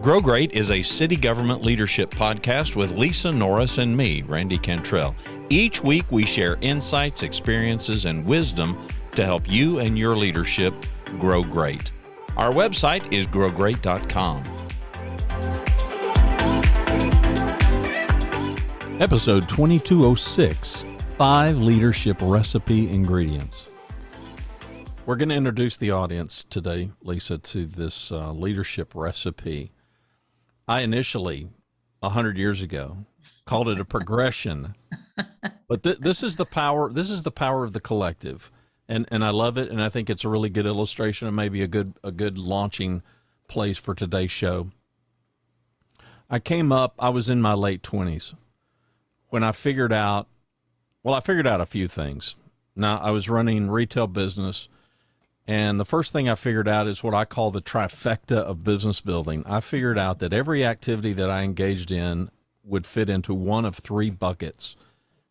Grow Great is a city government leadership podcast with Lisa Norris and me, Randy Cantrell. Each week we share insights, experiences, and wisdom to help you and your leadership grow great. Our website is growgreat.com. Episode 2206, 5 Leadership Recipe Ingredients. We're going to introduce the audience today, Lisa, to this leadership recipe. I initially, 100 years ago, called it a progression, but this is the power. This is the power of the collective, and I love it. And I think it's a really good illustration and maybe a good launching place for today's show. I was in my late 20s when I figured out a few things. Now, I was running retail business. And the first thing I figured out is what I call the trifecta of business building. I figured out that every activity that I engaged in would fit into one of 3 buckets: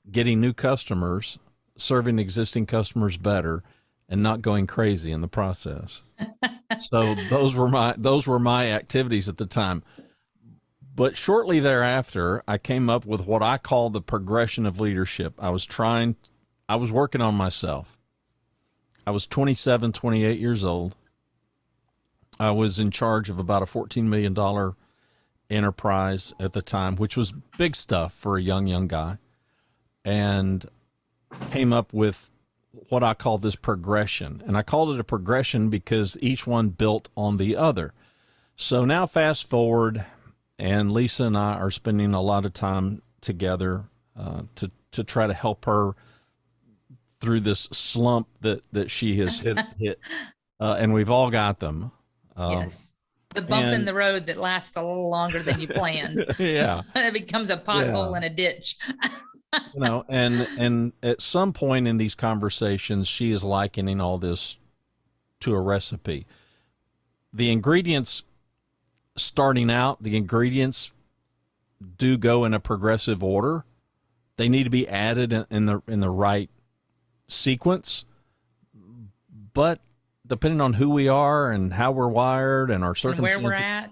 getting new customers, serving existing customers better, and not going crazy in the process. So those were my activities at the time. But shortly thereafter, I came up with what I call the progression of leadership. I was working on myself. I was 27, 28 years old. I was in charge of about a $14 million enterprise at the time, which was big stuff for a young guy, and came up with what I call this progression. And I called it a progression because each one built on the other. So now fast forward, and Lisa and I are spending a lot of time together to try to help her through this slump that she has hit, and we've all got them. Yes, the bump in the road that lasts a little longer than you planned. Yeah, it becomes a pothole in a ditch. And at some point in these conversations, she is likening all this to a recipe. The ingredients starting out, the ingredients do go in a progressive order. They need to be added in the right sequence, but depending on who we are and how we're wired and our circumstances, and where we're at,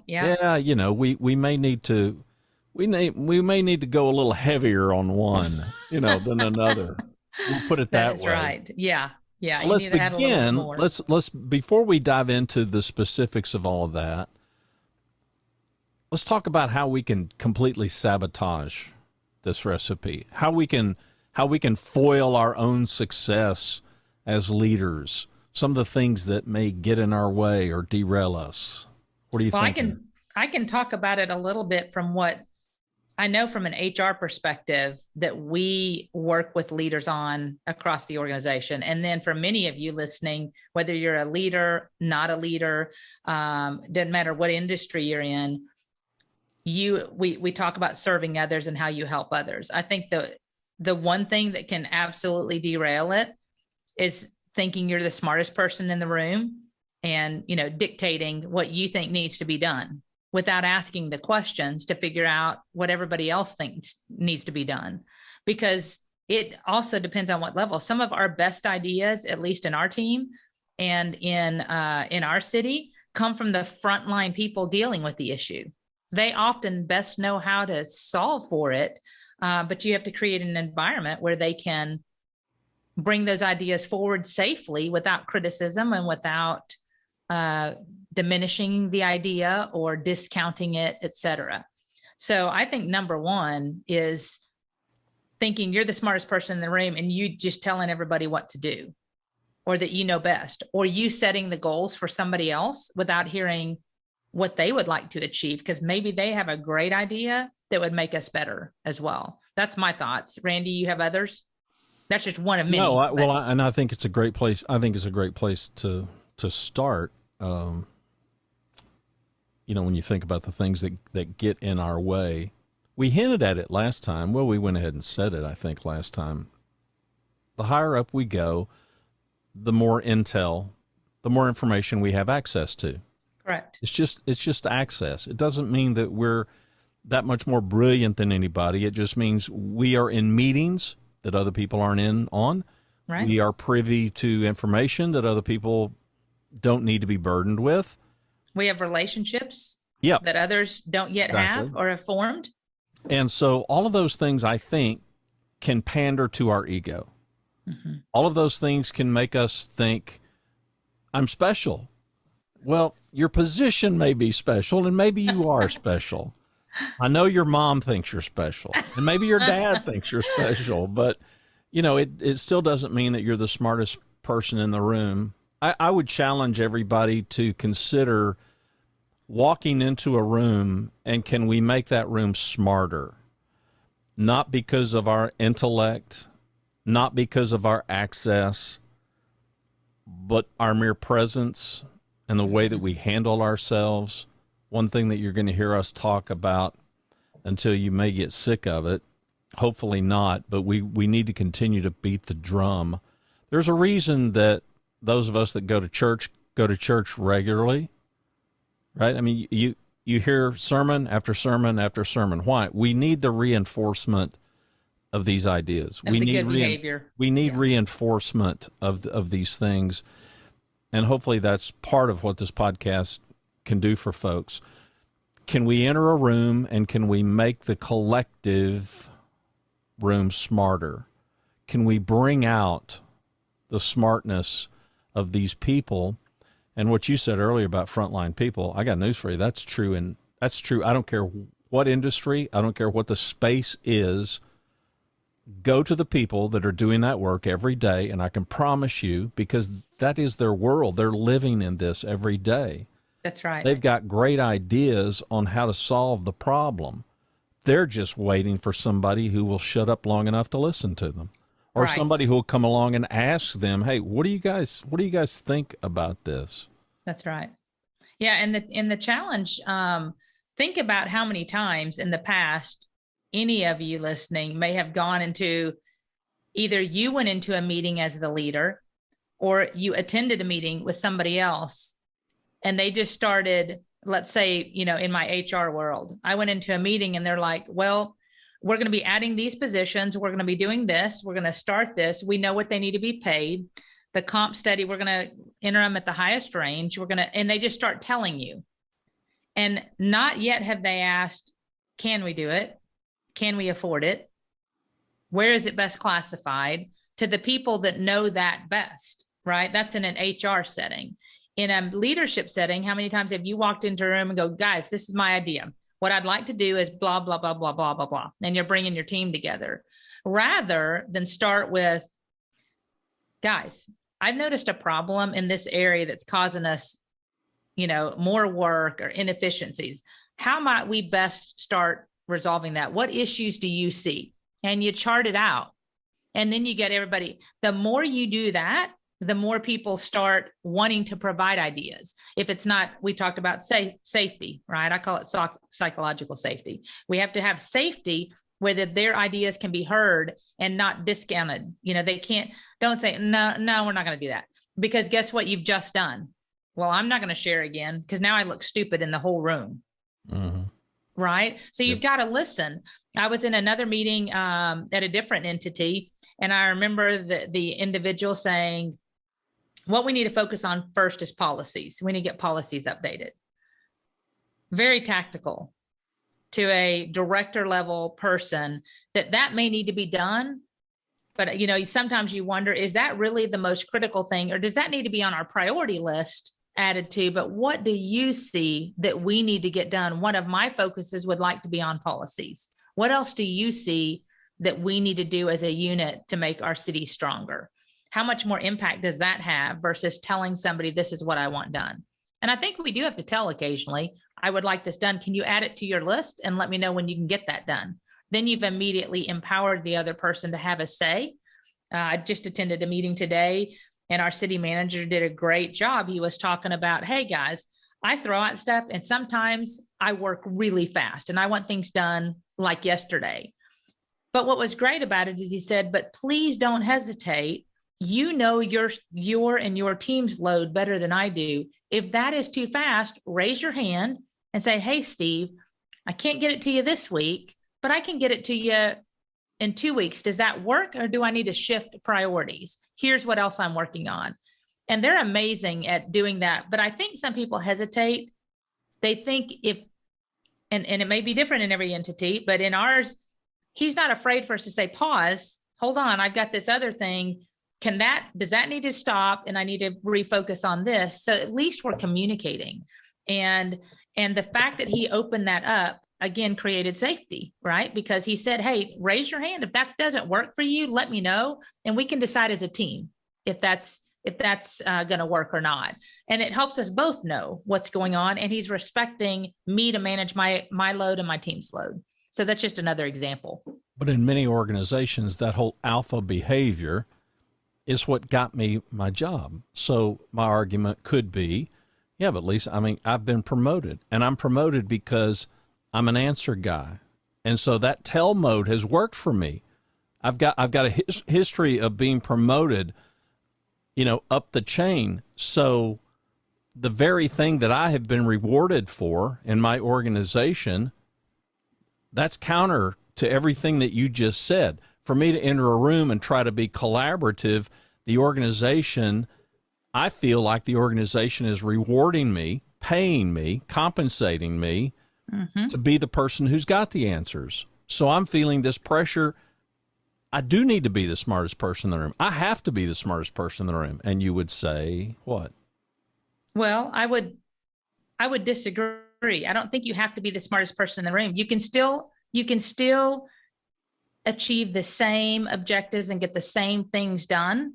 we may need to go a little heavier on one, than another. We'll put it that way. Right. Yeah. So let's begin. Let's before we dive into the specifics of all of that, let's talk about how we can completely sabotage this recipe. How we can foil our own success as leaders. Some of the things that may get in our way or derail us. What do you think? I can talk about it a little bit from what I know from an HR perspective that we work with leaders on across the organization. And then for many of you listening, whether you're a leader, not a leader, doesn't matter what industry you're in, we talk about serving others and how you help others. I think the one thing that can absolutely derail it is thinking you're the smartest person in the room and, dictating what you think needs to be done without asking the questions to figure out what everybody else thinks needs to be done. Because it also depends on what level. Some of our best ideas, at least in our team and in our city, come from the frontline people dealing with the issue. They often best know how to solve for it. But you have to create an environment where they can bring those ideas forward safely without criticism and without diminishing the idea or discounting it, et cetera. So I think number one is thinking you're the smartest person in the room and you just telling everybody what to do, or that you know best, or you setting the goals for somebody else without hearing what they would like to achieve, because maybe they have a great idea that would make us better as well. That's my thoughts. Randy, you have others? That's just one of many. No, I think it's a great place. I think it's a great place to start. When you think about the things that get in our way, we hinted at it last time. Well, we went ahead and said it, I think, last time. The higher up we go, the more intel, the more information we have access to. Correct. It's just access. It doesn't mean that we're that much more brilliant than anybody. It just means we are in meetings that other people aren't in on. Right. We are privy to information that other people don't need to be burdened with. We have relationships Yep. that others don't yet Exactly. have or have formed. And so all of those things, I think, can pander to our ego. All of those things can make us think, I'm special. Well, your position may be special, and maybe you are special. I know your mom thinks you're special, and maybe your dad thinks you're special, but, it still doesn't mean that you're the smartest person in the room. I would challenge everybody to consider walking into a room, and can we make that room smarter? Not because of our intellect, not because of our access, but our mere presence and the way that we handle ourselves. One thing that you're going to hear us talk about until you may get sick of it, hopefully not, but we need to continue to beat the drum. There's a reason that those of us that go to church regularly, right? I mean, you hear sermon after sermon after sermon. Why? We need the reinforcement of these ideas. We need good behavior. We need reinforcement of these things. And hopefully that's part of what this podcast can do for folks. Can we enter a room and can we make the collective room smarter? Can we bring out the smartness of these people? And what you said earlier about frontline people, I got news for you. That's true. And that's true. I don't care what industry, I don't care what the space is. Go to the people that are doing that work every day, and I can promise you, because that is their world. They're living in this every day. That's right. They've got great ideas on how to solve the problem. They're just waiting for somebody who will shut up long enough to listen to them, or somebody who will come along and ask them, "Hey, what do you guys think about this?" That's right. Yeah, and the challenge. Think about how many times in the past any of you listening may have gone into, either you went into a meeting as the leader, or you attended a meeting with somebody else, and they just started, let's say, in my HR world, I went into a meeting and they're like, well, we're going to be adding these positions. We're going to be doing this. We're going to start this. We know what they need to be paid. The comp study, we're going to enter them at the highest range. And they just start telling you. And not yet have they asked, can we do it? Can we afford it? Where is it best classified? To the people that know that best, right? That's in an HR setting. In a leadership setting, how many times have you walked into a room and go, guys, this is my idea. What I'd like to do is blah, blah, blah, blah, blah, blah, blah. And you're bringing your team together. Rather than start with, guys, I've noticed a problem in this area that's causing us, more work or inefficiencies. How might we best start resolving that? What issues do you see? And you chart it out. And then you get everybody. The more you do that, the more people start wanting to provide ideas. If it's not, we talked about safety, right? I call it psychological safety. We have to have safety where their ideas can be heard and not discounted. Don't say, no, we're not going to do that. Because guess what you've just done? Well, I'm not going to share again because now I look stupid in the whole room. Mm-hmm. Right? So you've got to listen. I was in another meeting at a different entity, and I remember the individual saying, what we need to focus on first is policies. We need to get policies updated. Very tactical to a director level person that may need to be done. But, sometimes you wonder, is that really the most critical thing, or does that need to be on our priority list added to? But what do you see that we need to get done? One of my focuses would like to be on policies. What else do you see that we need to do as a unit to make our city stronger? How much more impact does that have versus telling somebody this is what I want done? And I think we do have to tell occasionally, I would like this done. Can you add it to your list and let me know when you can get that done? Then you've immediately empowered the other person to have a say. I just attended a meeting today, and our city manager did a great job. He was talking about, hey guys, I throw out stuff and sometimes I work really fast and I want things done like yesterday. But what was great about it is he said, but please don't hesitate. Your and your team's load better than I do. If that is too fast, raise your hand and say, hey, Steve, I can't get it to you this week, but I can get it to you in 2 weeks. Does that work, or do I need to shift priorities? Here's what else I'm working on. And they're amazing at doing that. But I think some people hesitate. They think if and it may be different in every entity, but in ours, he's not afraid for us to say, pause, hold on, I've got this other thing. Does that need to stop? And I need to refocus on this. So at least we're communicating. And the fact that he opened that up again created safety, right? Because he said, hey, raise your hand. If that doesn't work for you, let me know. And we can decide as a team if that's going to work or not. And it helps us both know what's going on. And he's respecting me to manage my load and my team's load. So that's just another example. But in many organizations, that whole alpha behavior is what got me my job. So my argument could be, yeah, but Lisa, I mean, I've been promoted, and I'm promoted because I'm an answer guy. And so that tell mode has worked for me. I've got a history of being promoted, up the chain. So the very thing that I have been rewarded for in my organization, that's counter to everything that you just said. For me to enter a room and try to be collaborative, the organization, I feel like the organization is rewarding me, paying me, compensating me to be the person who's got the answers. So I'm feeling this pressure. I do need to be the smartest person in the room. I have to be the smartest person in the room. And you would say what? Well, I would disagree. I don't think you have to be the smartest person in the room. You can still achieve the same objectives and get the same things done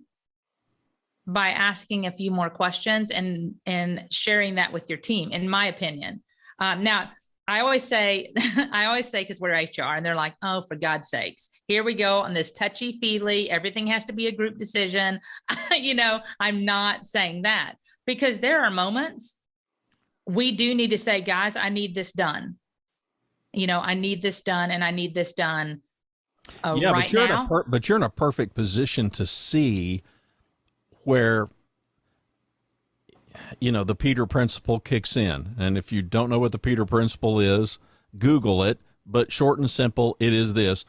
by asking a few more questions and sharing that with your team, in my opinion. Now, I always say, because we're HR, and they're like, oh, for God's sakes, here we go on this touchy-feely, everything has to be a group decision. I'm not saying that, because there are moments we do need to say, guys, I need this done. I need this done, and I need this done right now. But you're in a perfect position to see where, the Peter Principle kicks in. And if you don't know what the Peter Principle is, Google it. But short and simple, it is this.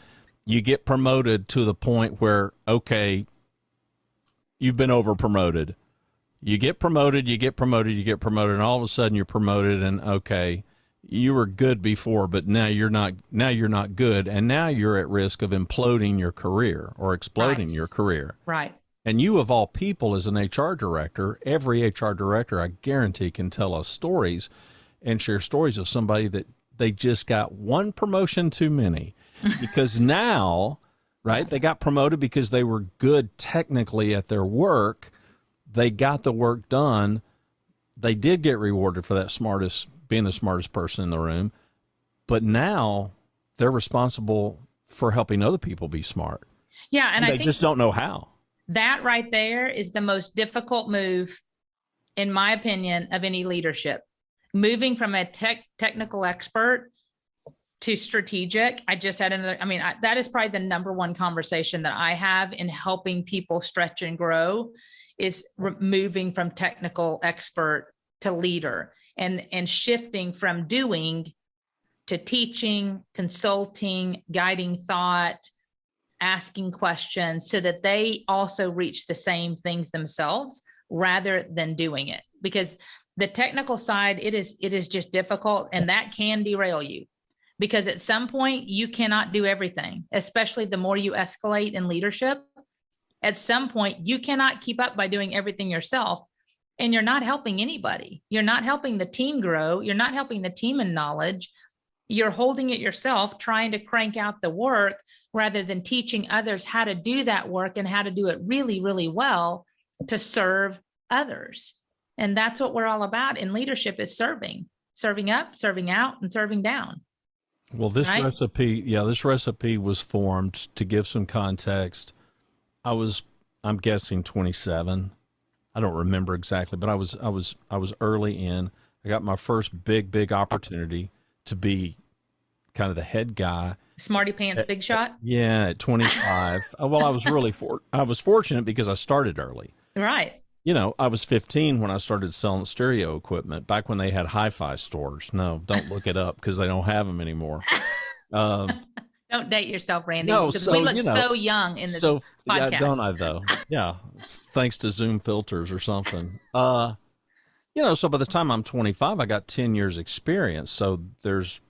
You get promoted to the point where, okay, you've been over promoted. You get promoted, and all of a sudden you're promoted, and okay, you were good before, but now you're not good, and now you're at risk of imploding your career or exploding your career. Right. And you, of all people, as an HR director, every HR director, I guarantee, can tell us stories and share stories of somebody that they just got one promotion too many. Because now, right, they got promoted because they were good technically at their work. They got the work done. They did get rewarded for that being the smartest person in the room. But now they're responsible for helping other people be smart. Yeah, and they just don't know how. That right there is the most difficult move, in my opinion, of any leadership. Moving from a technical expert to strategic. I just had that is probably the number one conversation that I have in helping people stretch and grow, is moving from technical expert to leader, and shifting from doing to teaching, consulting, guiding thought, asking questions, so that they also reach the same things themselves rather than doing it. Because the technical side, it is just difficult, and that can derail you, because at some point you cannot do everything, especially the more you escalate in leadership. At some point you cannot keep up by doing everything yourself, and you're not helping anybody. You're not helping the team grow. You're not helping the team in knowledge. You're holding it yourself, trying to crank out the work rather than teaching others how to do that work and how to do it really, really well to serve others. And that's what we're all about in leadership, is serving up, serving out, and serving down. Well, this recipe was formed, to give some context. I'm guessing 27. I don't remember exactly, but I was early in. I got my first big opportunity to be kind of the head guy. Smarty pants, big shot. Yeah, at 25. Well, I was fortunate because I started early. Right. I was 15 when I started selling stereo equipment, back when they had hi-fi stores. No, don't look it up, because they don't have them anymore. Don't date yourself, Randy. No, because we look so young in this podcast. Yeah, don't I though? Yeah, thanks to Zoom filters or something. So by the time I'm 25, I got 10 years experience. So there's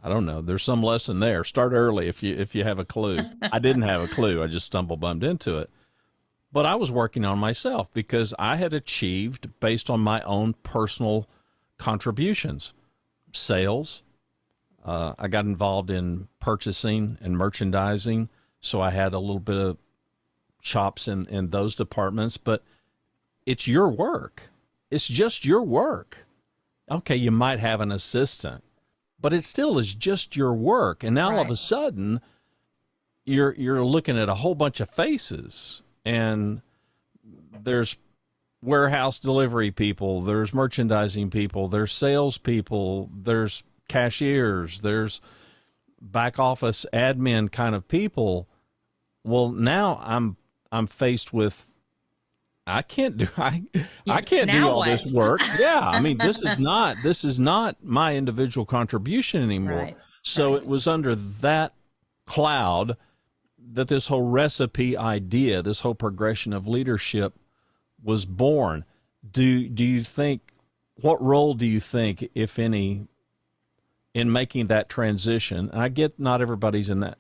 I don't know. There's some lesson there. Start early if you have a clue. I didn't have a clue. I just stumbled bummed into it. But I was working on myself because I had achieved based on my own personal contributions, sales. I got involved in purchasing and merchandising, so I had a little bit of chops in those departments. But it's your work. It's just your work. Okay, you might have an assistant, but it still is just your work. And now all of a sudden, you're looking at a whole bunch of faces, and there's warehouse delivery people, there's merchandising people, there's sales people, there's cashiers, there's back office admin kind of people. Well, now I'm faced with I can't do all what? this work. Yeah, I mean this is not my individual contribution anymore. Right. So it was under that cloud that this whole recipe idea, this whole progression of leadership was born. Do you think, what role do you think, if any, in making that transition? And I get not everybody's in that.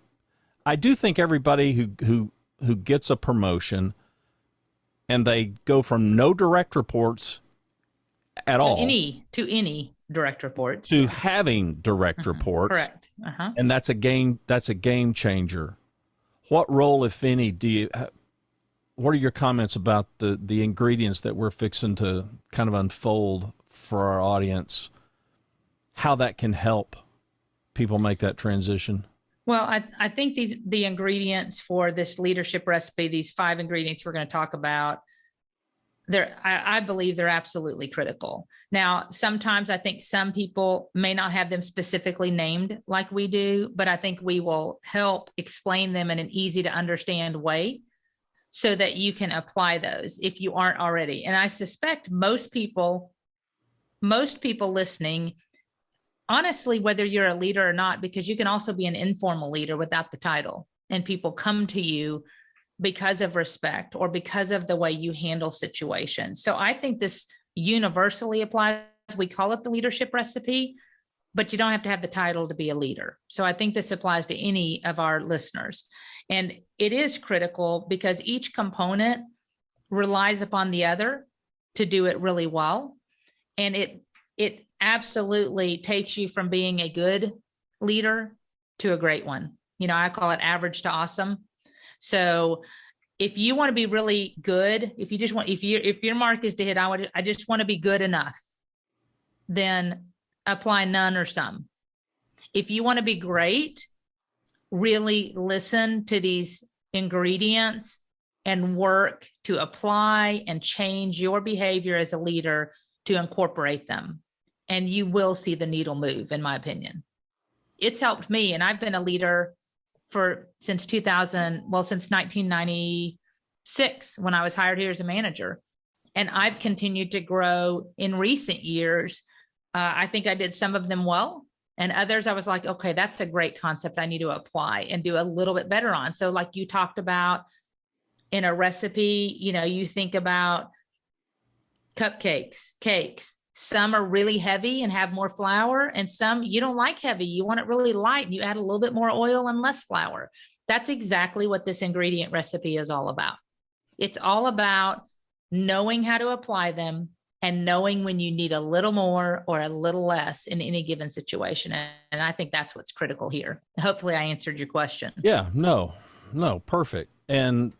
I do think everybody who gets a promotion and they go from no direct reports at all to any direct reports to having direct reports. Correct. And that's a game changer. What role, if any, what are your comments about the ingredients that we're fixing to kind of unfold for our audience, how that can help people make that transition? Well, I think the ingredients for this leadership recipe, these 5 ingredients we're going to talk about, I believe they're absolutely critical. Now, sometimes I think some people may not have them specifically named like we do, but I think we will help explain them in an easy to understand way so that you can apply those if you aren't already. And I suspect most people listening, honestly, whether you're a leader or not, because you can also be an informal leader without the title, and people come to you because of respect or because of the way you handle situations. So I think this universally applies. We call it the leadership recipe, but you don't have to have the title to be a leader. So I think this applies to any of our listeners. And it is critical because each component relies upon the other to do it really well. And it absolutely takes you from being a good leader to a great one. You know, I call it average to awesome. So if you want to be really good, if your mark is to hit, I just want to be good enough, then apply none or some. If you want to be great, really listen to these ingredients and work to apply and change your behavior as a leader to incorporate them. And you will see the needle move, in my opinion. It's helped me, and I've been a leader since 1996 when I was hired here as a manager. And I've continued to grow in recent years. I think I did some of them well, and others I was like, okay, that's a great concept I need to apply and do a little bit better on. So like you talked about in a recipe, you know, you think about cupcakes, cakes. Some are really heavy and have more flour, and some you don't like heavy. You want it really light, and you add a little bit more oil and less flour. That's exactly what this ingredient recipe is all about. It's all about knowing how to apply them and knowing when you need a little more or a little less in any given situation. And I think that's what's critical here. Hopefully I answered your question. Yeah, no, perfect. And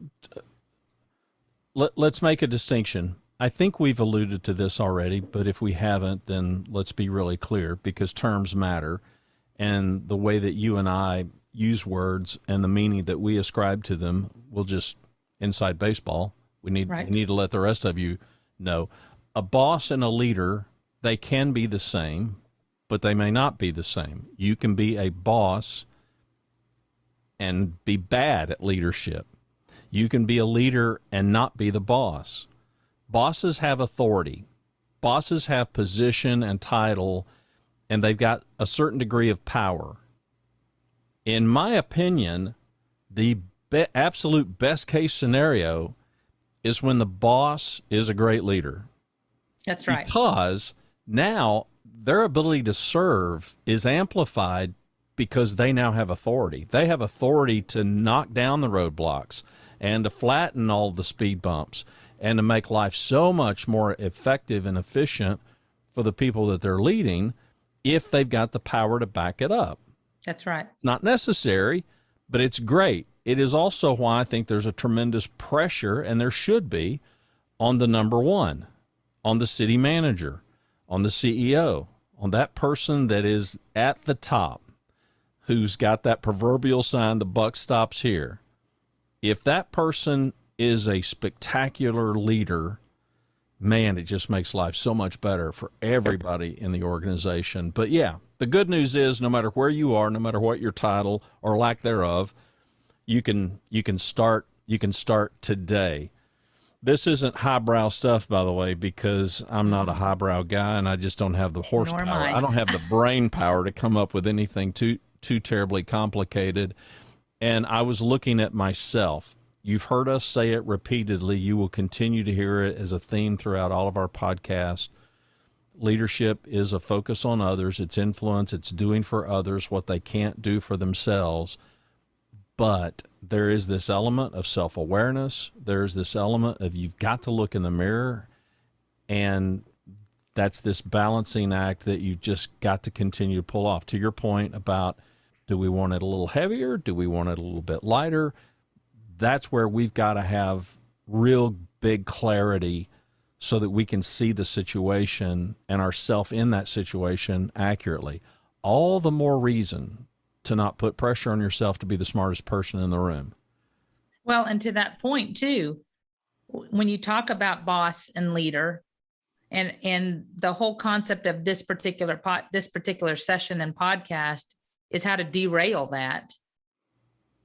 let's make a distinction. I think we've alluded to this already, but if we haven't, then let's be really clear, because terms matter, and the way that you and I use words and the meaning that we ascribe to them will just inside baseball. We need to let the rest of you know. A boss and a leader, they can be the same, but they may not be the same. You can be a boss and be bad at leadership. You can be a leader and not be the boss. Bosses have authority. Bosses have position and title, and they've got a certain degree of power. In my opinion, the absolute best case scenario is when the boss is a great leader. That's right. Because now their ability to serve is amplified because they now have authority. They have authority to knock down the roadblocks and to flatten all the speed bumps and to make life so much more effective and efficient for the people that they're leading if they've got the power to back it up. That's right. It's not necessary, but it's great. It is also why I think there's a tremendous pressure, and there should be, on the number one, on the city manager, on the CEO, on that person that is at the top, who's got that proverbial sign, the buck stops here. If that person is a spectacular leader, man, it just makes life so much better for everybody in the organization. But yeah, the good news is no matter where you are, no matter what your title or lack thereof, you can start today. This isn't highbrow stuff, by the way, because I'm not a highbrow guy and I just don't have the horsepower. I don't have the brain power to come up with anything too terribly complicated. And I was looking at myself. You've heard us say it repeatedly. You will continue to hear it as a theme throughout all of our podcasts. Leadership is a focus on others. It's influence. It's doing for others what they can't do for themselves. But there is this element of self-awareness. There's this element of you've got to look in the mirror, and that's this balancing act that you've just got to continue to pull off. To your point about, do we want it a little heavier? Do we want it a little bit lighter? That's where we've got to have real big clarity so that we can see the situation and ourselves in that situation accurately. All the more reason to not put pressure on yourself to be the smartest person in the room. Well, and to that point too, when you talk about boss and leader, and the whole concept of this particular session and podcast is how to derail that.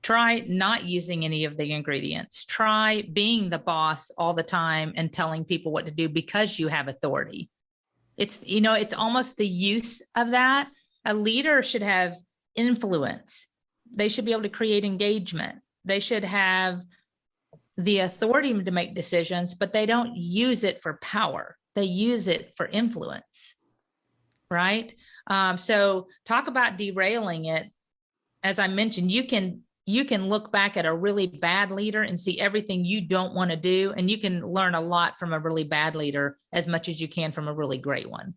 Try not using any of the ingredients. Try being the boss all the time and telling people what to do because you have authority. It's almost the use of that. A leader should have influence. They should be able to create engagement. They should have the authority to make decisions, but they don't use it for power. They use it for influence, right? So talk about derailing it. As I mentioned, you can look back at a really bad leader and see everything you don't want to do. And you can learn a lot from a really bad leader as much as you can from a really great one.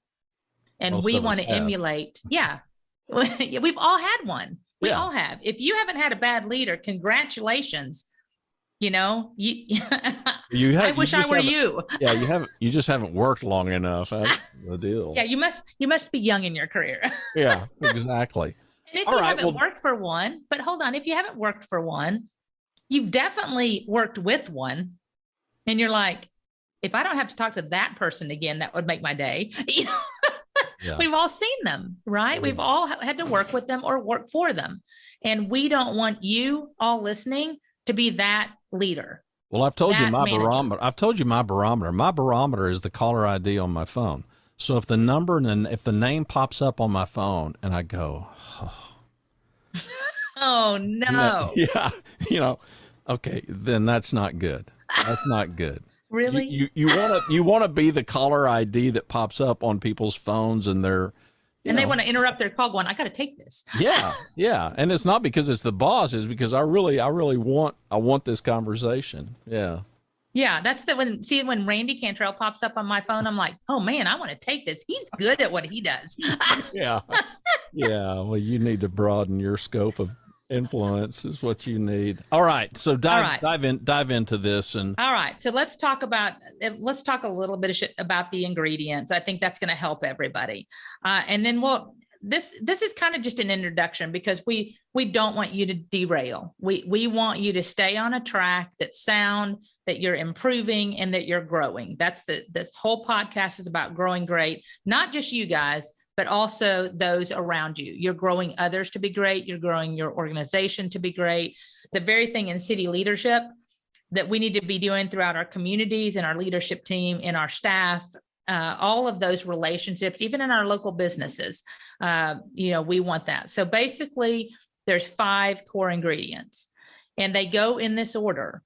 And Most we of us want to have. emulate. Yeah. We've all had one. We Yeah. all have. If you haven't had a bad leader, congratulations. I wish I were you. Yeah, you just haven't worked long enough. That's the deal. Yeah, you must be young in your career. Yeah, exactly. And if you haven't worked for one, but hold on, if you haven't worked for one, you've definitely worked with one. And you're like, if I don't have to talk to that person again, that would make my day. Yeah. We've all seen them, right? Yeah. We've all had to work with them or work for them. And we don't want you all listening to be that leader. Well, I've told you my manager. barometer. I've told you my barometer. My barometer is the caller ID on my phone. So if the number and if the name pops up on my phone and I go, oh no. Yeah, okay, then that's not good. That's not good. Really? You want to be the caller ID that pops up on people's phones and they're they want to interrupt their call going, I got to take this. Yeah. And it's not because it's the boss, it's because I really want this conversation. Yeah. Yeah, that's when Randy Cantrell pops up on my phone, I'm like, oh man, I want to take this. He's good at what he does. Yeah. Well, you need to broaden your scope of influence is what you need. All right. So dive into this. And all right. So let's talk a little bit about the ingredients. I think that's going to help everybody. And then this is kind of just an introduction because we don't want you to derail. We want you to stay on a track that's sound, that you're improving and that you're growing. This whole podcast is about growing great, not just you guys, but also those around you. You're growing others to be great. You're growing your organization to be great. The very thing in city leadership that we need to be doing throughout our communities and our leadership team and our staff, all of those relationships, even in our local businesses, we want that. So basically, there's 5 core ingredients, and they go in this order.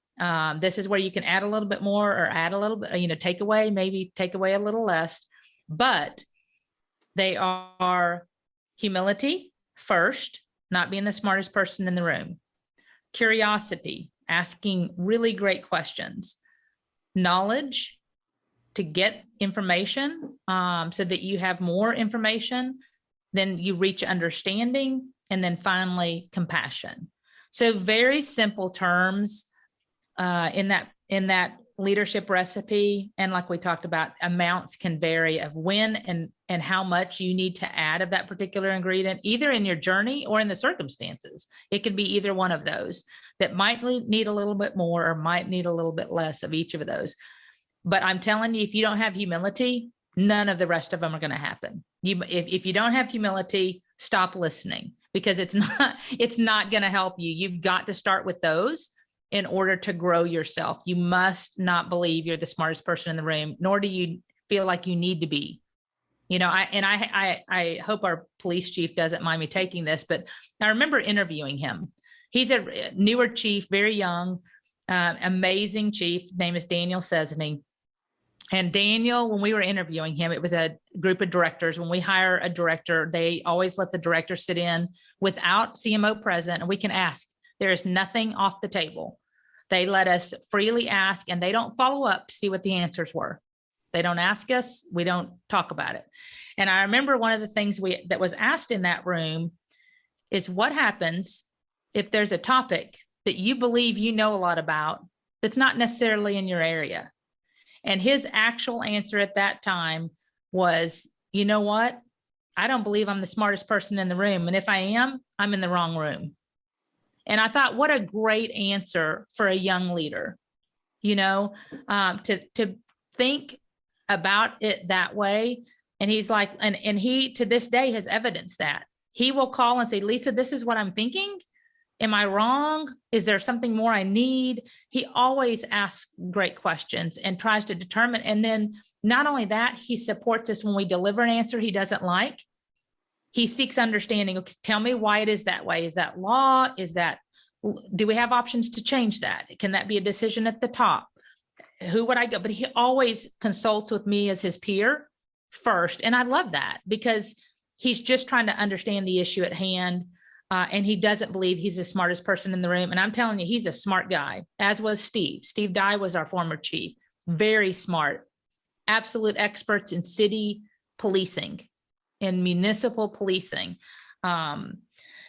This is where you can add a little bit more or add a little bit, take away a little less, but they are humility first, not being the smartest person in the room. Curiosity, asking really great questions. Knowledge, to get information so that you have more information. Then you reach understanding, and then finally compassion. So very simple terms in that leadership recipe. And like we talked about, amounts can vary of when and how much you need to add of that particular ingredient, either in your journey or in the circumstances. It could be either one of those that might need a little bit more or might need a little bit less of each of those. But I'm telling you, if you don't have humility, none of the rest of them are going to happen. If you don't have humility, stop listening, because it's not going to help you. You've got to start with those in order to grow yourself. You must not believe you're the smartest person in the room, nor do you feel like you need to be. I hope our police chief doesn't mind me taking this, but I remember interviewing him. He's a newer chief, very young, amazing chief. Name is Daniel Cesney. And Daniel, when we were interviewing him, it was a group of directors. When we hire a director, they always let the director sit in without CMO present, and we can ask. There is nothing off the table. They let us freely ask, and they don't follow up to see what the answers were. They don't ask us. We don't talk about it. And I remember one of the things that was asked in that room is, what happens if there's a topic that you believe you know a lot about that's not necessarily in your area? And his actual answer at that time was, you know what? I don't believe I'm the smartest person in the room. And if I am, I'm in the wrong room. And I thought, what a great answer for a young leader, to think about it that way. And he's like, and he to this day has evidenced that. He will call and say, Lisa, this is what I'm thinking. Am I wrong? Is there something more I need? He always asks great questions and tries to determine. And then not only that, he supports us when we deliver an answer he doesn't like. He seeks understanding. Okay, tell me why it is that way. Is that law? Do we have options to change that? Can that be a decision at the top? Who would I go? But he always consults with me as his peer first. And I love that, because he's just trying to understand the issue at hand. And he doesn't believe he's the smartest person in the room. And I'm telling you, he's a smart guy, as was Steve. Steve Dye was our former chief. Very smart, absolute experts in city policing, in municipal policing.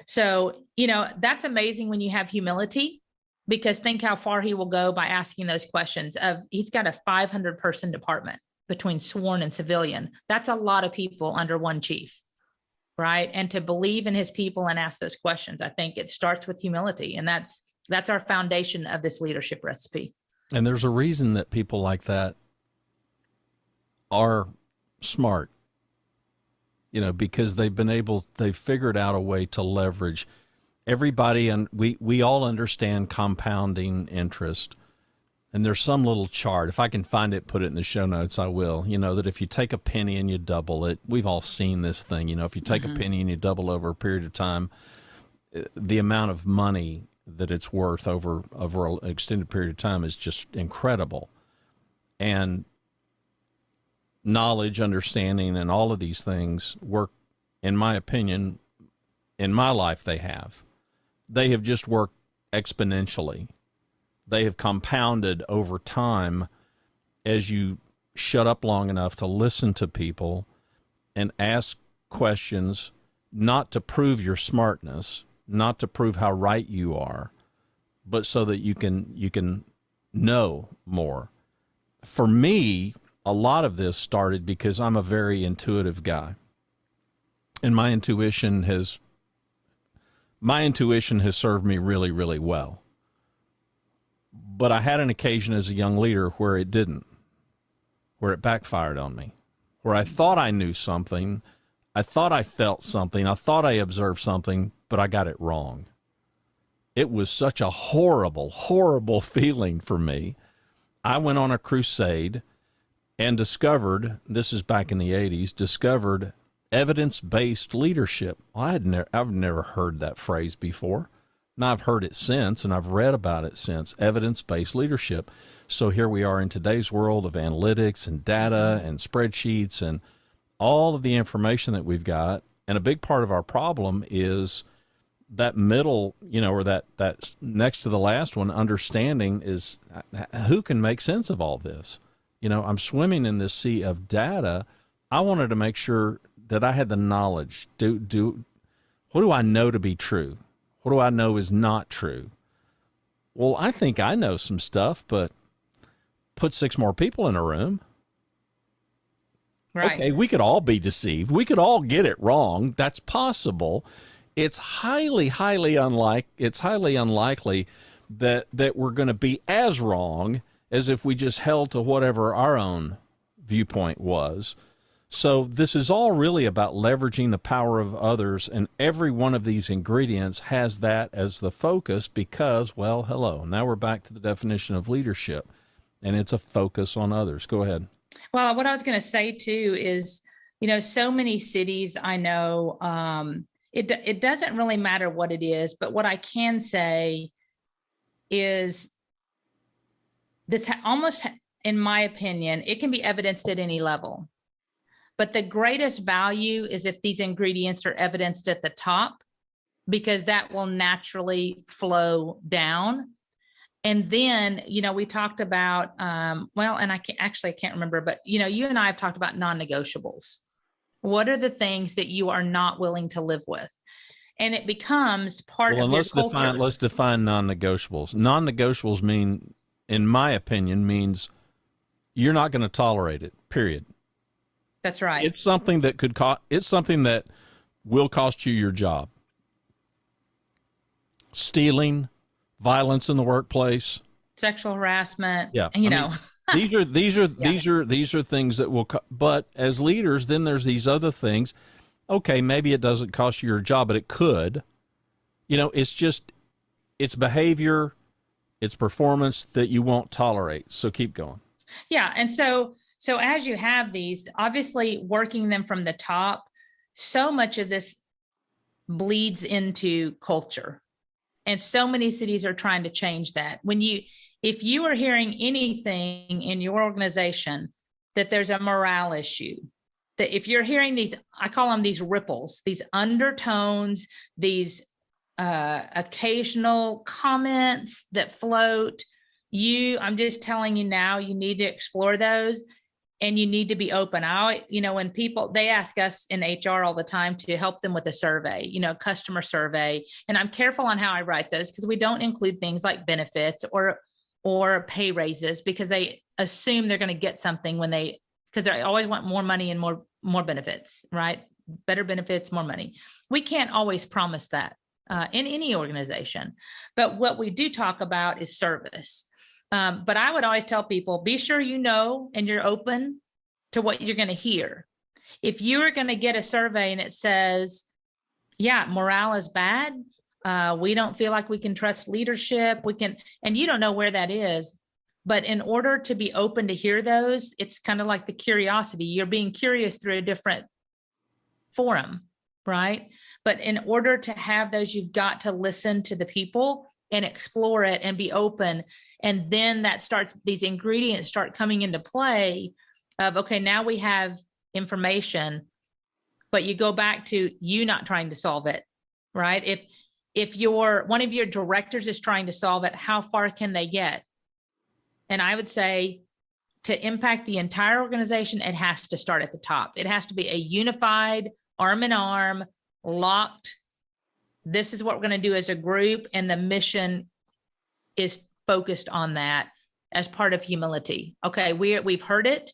So, that's amazing when you have humility, because think how far he will go by asking those questions. He's got a 500-person department between sworn and civilian. That's a lot of people under one chief. Right. And to believe in his people and ask those questions, I think it starts with humility. And that's our foundation of this leadership recipe. And there's a reason that people like that are smart, because they've figured out a way to leverage everybody. And we all understand compounding interest. And there's some little chart. If I can find it, put it in the show notes, I will. That if you take a penny and you double it, we've all seen this thing. If you take a penny and you double over a period of time, the amount of money that it's worth over an extended period of time is just incredible. And knowledge, understanding, and all of these things work, in my opinion, in my life they have just worked exponentially. They have compounded over time as you shut up long enough to listen to people and ask questions, not to prove your smartness, not to prove how right you are, but so that you can know more. For me, a lot of this started because I'm a very intuitive guy, and my intuition has served me really, really well. But I had an occasion as a young leader where it didn't, where it backfired on me, where I thought I knew something, I thought I felt something, I thought I observed something, but I got it wrong. It was such a horrible, horrible feeling for me. I went on a crusade and discovered, this is back in the 80s, discovered evidence-based leadership. Well, I've never heard that phrase before. Now, I've heard it since, and I've read about it since, evidence-based leadership. So here we are in today's world of analytics and data and spreadsheets and all of the information that we've got. And a big part of our problem is that middle, or that's next to the last one, understanding is who can make sense of all this. I'm swimming in this sea of data. I wanted to make sure that I had the knowledge. What do I know to be true? What do I know is not true? Well, I think I know some stuff, but put 6 more people in a room. Right. Okay, we could all be deceived. We could all get it wrong. That's possible. It's highly unlikely that we're going to be as wrong as if we just held to whatever our own viewpoint was. So this is all really about leveraging the power of others, and every one of these ingredients has that as the focus because, well, hello, now we're back to the definition of leadership, and it's a focus on others. Go ahead. Well, what I was going to say too is, so many cities I know, it doesn't really matter what it is, but what I can say is this almost, in my opinion, it can be evidenced at any level. But the greatest value is if these ingredients are evidenced at the top, because that will naturally flow down. And then, we talked about, and I can't remember, but, you and I have talked about non-negotiables. What are the things that you are not willing to live with? And it becomes part of your culture. Let's define non-negotiables. Non-negotiables mean, in my opinion, means you're not going to tolerate it, period. That's right. It's something that it's something that will cost you your job. Stealing, violence in the workplace, sexual harassment. Yeah. These are things that will, but as leaders, then there's these other things. Okay, maybe it doesn't cost you your job, but it could. It's behavior, it's performance that you won't tolerate. So keep going. Yeah. And so as you have these, obviously working them from the top, so much of this bleeds into culture. And so many cities are trying to change that. If you are hearing anything in your organization that there's a morale issue, that if you're hearing these, I call them these ripples, these undertones, these occasional comments that float, I'm just telling you now, you need to explore those. And you need to be open. When people, they ask us in HR all the time to help them with a survey, customer survey. And I'm careful on how I write those because we don't include things like benefits or pay raises because they assume they're going to get something because they always want more money and more benefits, right? Better benefits, more money. We can't always promise that in any organization. But what we do talk about is service. But I would always tell people, be sure and you're open to what you're going to hear. If you are going to get a survey and it says, yeah, morale is bad, we don't feel like we can trust leadership, and you don't know where that is. But in order to be open to hear those, it's kind of like the curiosity. You're being curious through a different forum, right? But in order to have those, you've got to listen to the people and explore it and be open. And then these ingredients start coming into play of, okay, now we have information, but you go back to you not trying to solve it, right? If one of your directors is trying to solve it, how far can they get? And I would say to impact the entire organization, it has to start at the top. It has to be a unified, arm in arm, locked. This is what we're going to do as a group. And the mission is focused on that as part of humility. Okay, we've heard it.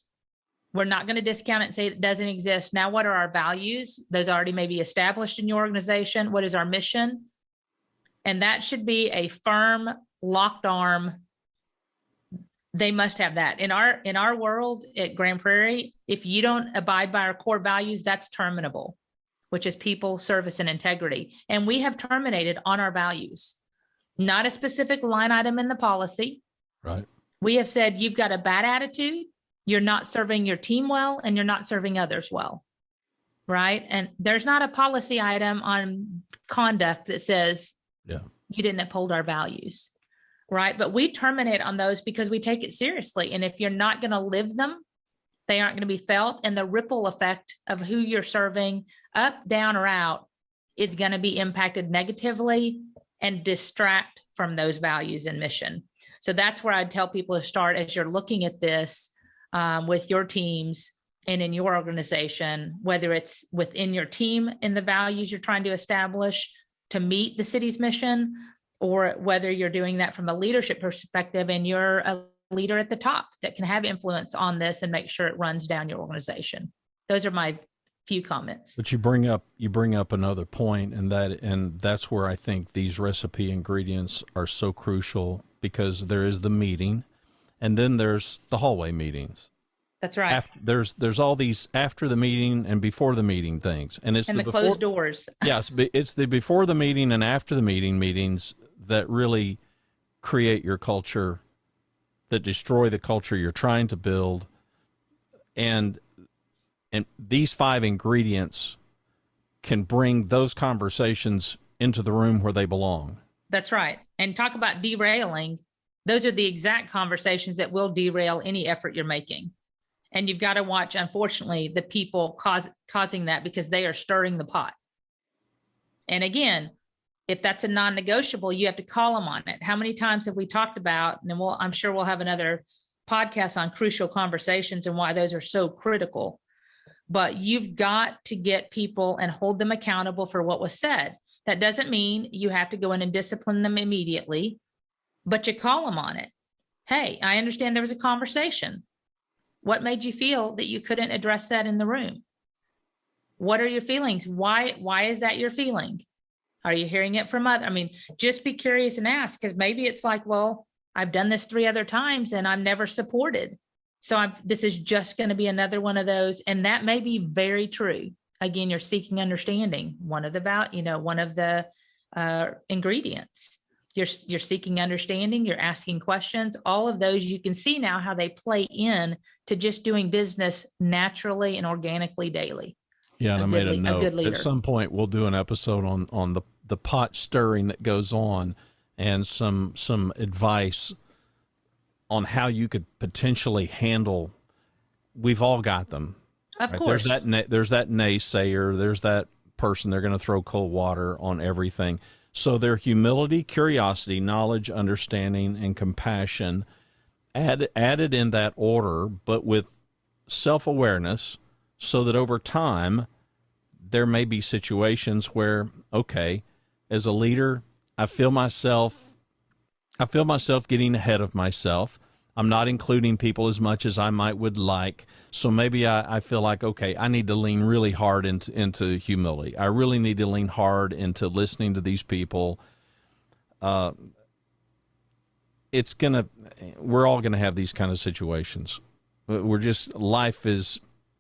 We're not going to discount it and say it doesn't exist. Now, what are our values? Those already may be established in your organization. What is our mission? And that should be a firm, locked arm. They must have that. In our world at Grand Prairie, if you don't abide by our core values, that's terminable, which is people, service, and integrity. And we have terminated on our values. Not a specific line item in the policy. Right. We have said you've got a bad attitude, you're not serving your team well, and you're not serving others well. Right. And there's not a policy item on conduct that says you didn't uphold our values. Right. But we terminate on those because we take it seriously. And if you're not going to live them, they aren't going to be felt. And the ripple effect of who you're serving, up, down, or out, is going to be impacted negatively and distract from those values and mission. So that's where I'd tell people to start as you're looking at this with your teams and in your organization, whether it's within your team and the values you're trying to establish to meet the city's mission, or whether you're doing that from a leadership perspective and you're a leader at the top that can have influence on this and make sure it runs down your organization. Those are my few comments. But you bring up another point, and that's where I think these recipe ingredients are so crucial, because there is the meeting, and then there's the hallway meetings. That's right. There's all these after the meeting and before the meeting things, and it's the closed doors. Yeah, it's the before the meeting and after the meeting meetings that really create your culture, that destroy the culture you're trying to build, and these 5 ingredients can bring those conversations into the room where they belong. That's right. And talk about derailing. Those are the exact conversations that will derail any effort you're making. And you've got to watch, unfortunately, the people causing that, because they are stirring the pot. And again, if that's a non-negotiable, you have to call them on it. How many times have we talked about, and I'm sure we'll have another podcast on crucial conversations and why those are so critical. But you've got to get people and hold them accountable for what was said. That doesn't mean you have to go in and discipline them immediately, but you call them on it. Hey, I understand there was a conversation. What made you feel that you couldn't address that in the room? What are your feelings? Why is that your feeling? Are you hearing it from others? I mean, just be curious and ask, because maybe it's like, well, I've done this 3 other times and I'm never supported. So this is just going to be another one of those. And that may be very true. Again, you're seeking understanding. One of the ingredients. You're seeking understanding. You're asking questions. All of those, you can see now how they play in to just doing business naturally and organically daily. Yeah, and I made a note. At some point, we'll do an episode on the pot stirring that goes on, and some advice on how you could potentially handle. We've all got them. Of course. There's that naysayer. There's that person, they're going to throw cold water on everything. So their humility, curiosity, knowledge, understanding, and compassion added in that order, but with self-awareness, so that over time there may be situations where, okay, as a leader, I feel myself getting ahead of myself. I'm not including people as much as I would like. So maybe I feel like, okay, I need to lean really hard into humility. I really need to lean hard into listening to these people. We're all gonna have these kind of situations.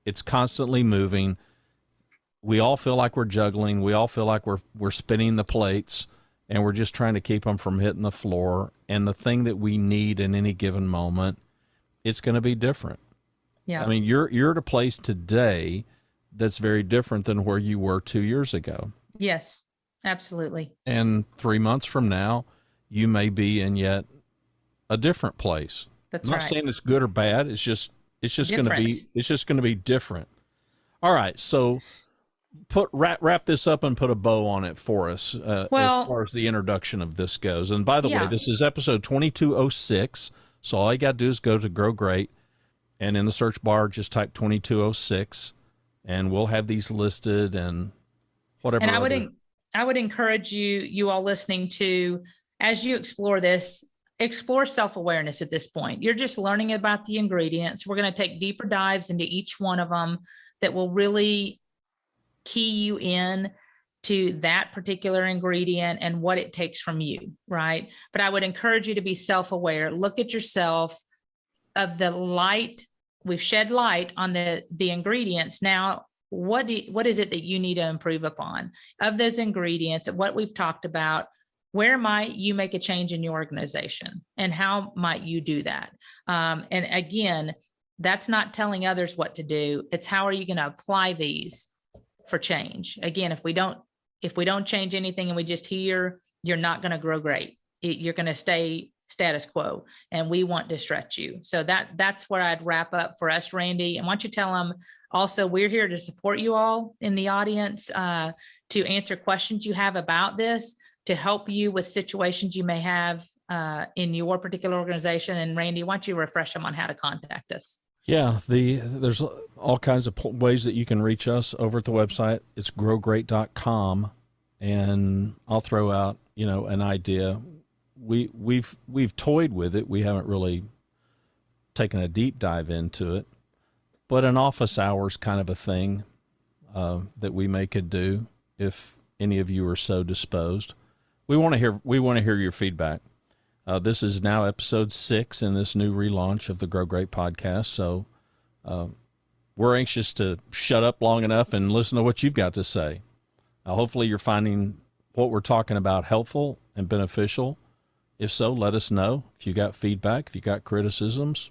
It's constantly moving. We all feel like we're juggling. We all feel like we're spinning the plates, and we're just trying to keep them from hitting the floor. And the thing that we need in any given moment, it's going to be different. Yeah. I mean, you're at a place today that's very different than where you were 2 years ago. Yes, absolutely. And 3 months from now, you may be in yet a different place. That's I'm right. not saying it's good or bad. It's just going to be different. All right. So wrap this up and put a bow on it for us as far as the introduction of this goes. And by the way, this is episode 2206. So all you got to do is go to Grow Great, and in the search bar, just type 2206, and we'll have these listed and whatever. And I would encourage you all listening to, as you explore this, explore self-awareness at this point. You're just learning about the ingredients. We're going to take deeper dives into each one of them that will really key you in to that particular ingredient and what it takes from you, right? But I would encourage you to be self-aware. Look at yourself of the light. We've shed light on the ingredients. Now, what is it that you need to improve upon? Of those ingredients, of what we've talked about, where might you make a change in your organization, and how might you do that? And again, that's not telling others what to do. It's how are you going to apply these for change? Again, if we don't change anything and we just hear, you're not going to grow great. You're going to stay status quo, and we want to stretch you. So that's where I'd wrap up for us, Randy. And why don't you tell them also, we're here to support you all in the audience, to answer questions you have about this, to help you with situations you may have in your particular organization. And Randy, why don't you refresh them on how to contact us? Yeah, there's all kinds of ways that you can reach us over at the website. It's growgreat.com, and I'll throw out, an idea. We've toyed with it. We haven't really taken a deep dive into it, but an office hours kind of a thing that we could do if any of you are so disposed. We want to hear your feedback. This is now episode 6 in this new relaunch of the Grow Great podcast. So we're anxious to shut up long enough and listen to what you've got to say. Hopefully you're finding what we're talking about helpful and beneficial. If so, let us know. If you got feedback, if you got criticisms,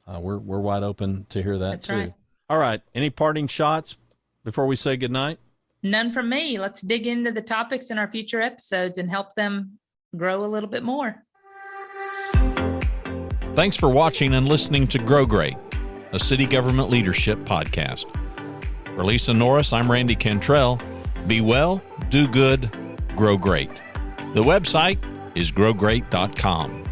we're wide open to hear that. That's too. Right. All right. Any parting shots before we say goodnight? None from me. Let's dig into the topics in our future episodes and help them grow a little bit more. Thanks for watching and listening to Grow Great, a city government leadership podcast. For Lisa Norris, I'm Randy Cantrell. Be well, do good, grow great. The website is growgreat.com.